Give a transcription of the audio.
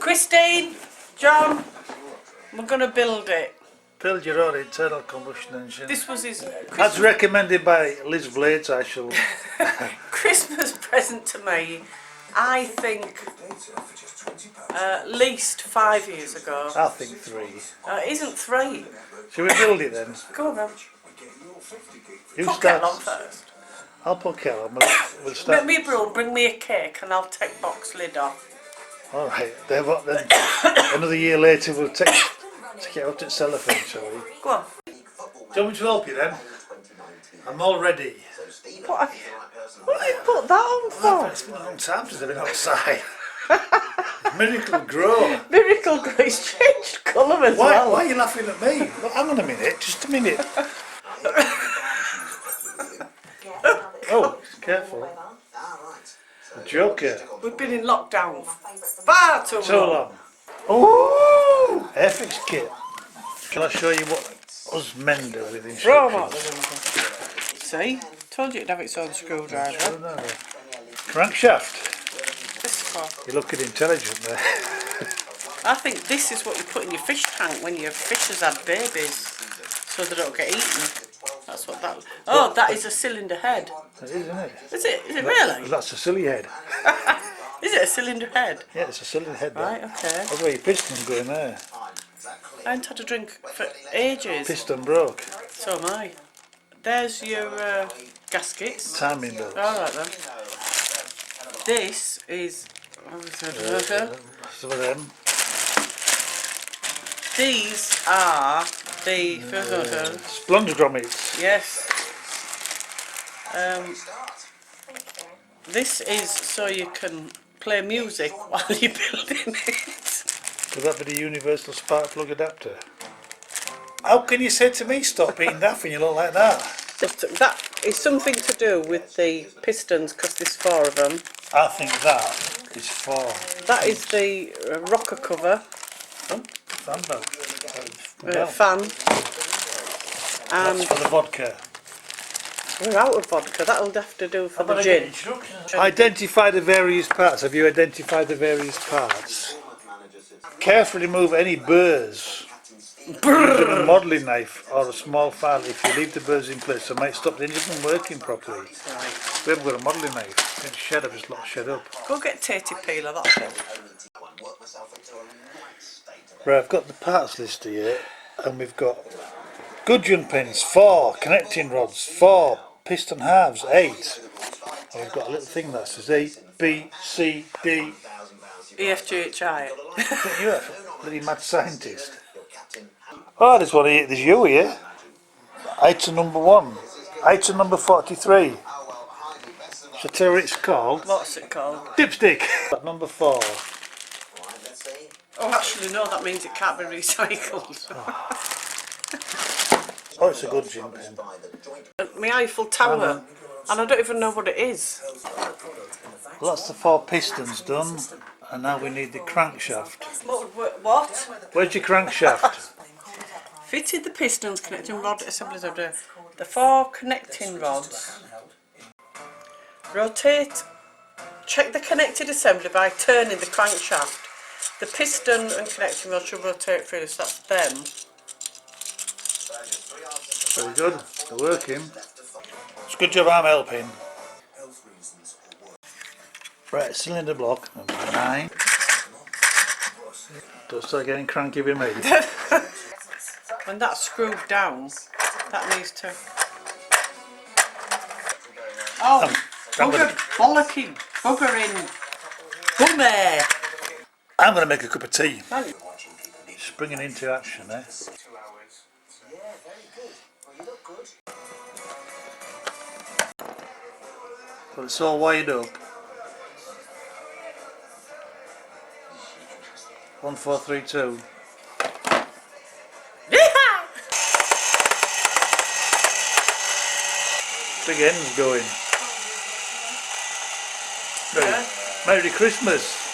Christine, John, we're going to build it. Build your own internal combustion engine. This was his As recommended by Liz Blades, I shall. Christmas present to me, I think, at least 5 years ago. I think 3. It isn't 3. Shall we build it then? Go on then. You Put start. kettle on first. I'll put kettle on. We'll start. Make me a brew, bring me a cake and I'll take box lid off. Alright, then another year later we'll take it out at cellophane, shall we? Go on. Do you want me to help you then? I'm all ready. What have you put that on for? It's been a long time since I've been outside. Miracle Grow. Miracle Grace changed colour as well. Why are you laughing at me? Look, hang on a minute, just a minute. Oh, careful. Joker. We've been in lockdown far too long. Oh, Airfix kit. Shall I show you what us men do with instructions? See? Told you it'd have its own screwdriver. Crankshaft. This is for. You're looking intelligent there. I think this is what you put in your fish tank when your fish has had babies, so they don't get eaten. That's what that. Oh, that is a cylinder head. That is, isn't it? Is it? Is it really? That's a silly head. Is it a cylinder head? Yeah, it's a cylinder head. Right. Okay. That's where your piston's going there. I haven't had a drink for ages. Piston broke. So am I. There's your gaskets. Timing belts. Alright then. This is... Some of them. These are the... Splendidromics. Yes. This is so you can play music while you're building it. Could that be the universal spark plug adapter? How can you say to me stop eating that when you look like that? That is something to do with the pistons because there's 4 of them. I think that is for That is the rocker cover, fan belt. fan, and That's for the vodka. we're out of vodka. That'll have to do for the gin. Identify the various parts. Have you identified the various parts? Carefully remove any burrs. Using a modelling knife or a small file if you leave the burrs in place. So it might stop the engine from working properly. We haven't got a modelling knife. It's shed up, it's locked shed up. Go get Tatey peeler, that's it. Right, I've got the parts list here, and we've got gudgeon pins, 4 connecting rods, 4 piston halves, 8. And we've got a little thing that says A, B, C, D. EFGHI. You're a bloody mad scientist. Oh, there's one here, there's you here. Item number 1. Item number 43. Shall I tell you what it's called? What's it called? Dipstick. Number 4. Oh, actually, no, that means it can't be recycled. Oh, it's a gudgeon pin. My Eiffel Tower, and I don't even know what it is. Well, that's the 4 pistons done, and now we need the crankshaft. What? Where's your crankshaft? Fitted the pistons, connecting rod assemblies of the 4 connecting rods. Rotate. Check the connected assembly by turning the crankshaft. The piston and connecting rod should rotate freely, so that's them. Very good, they're working. It's a good job I'm helping. Right, cylinder block number 9. Don't start getting cranky with me. When that's screwed down, that needs to... Oh, bugger, bollocking, buggering, bummer. I'm going to make a cup of tea. Springing into action, eh? Well, it's all wired up. 1, 4, 3, 2. Big end's going. Yeah. Merry Christmas.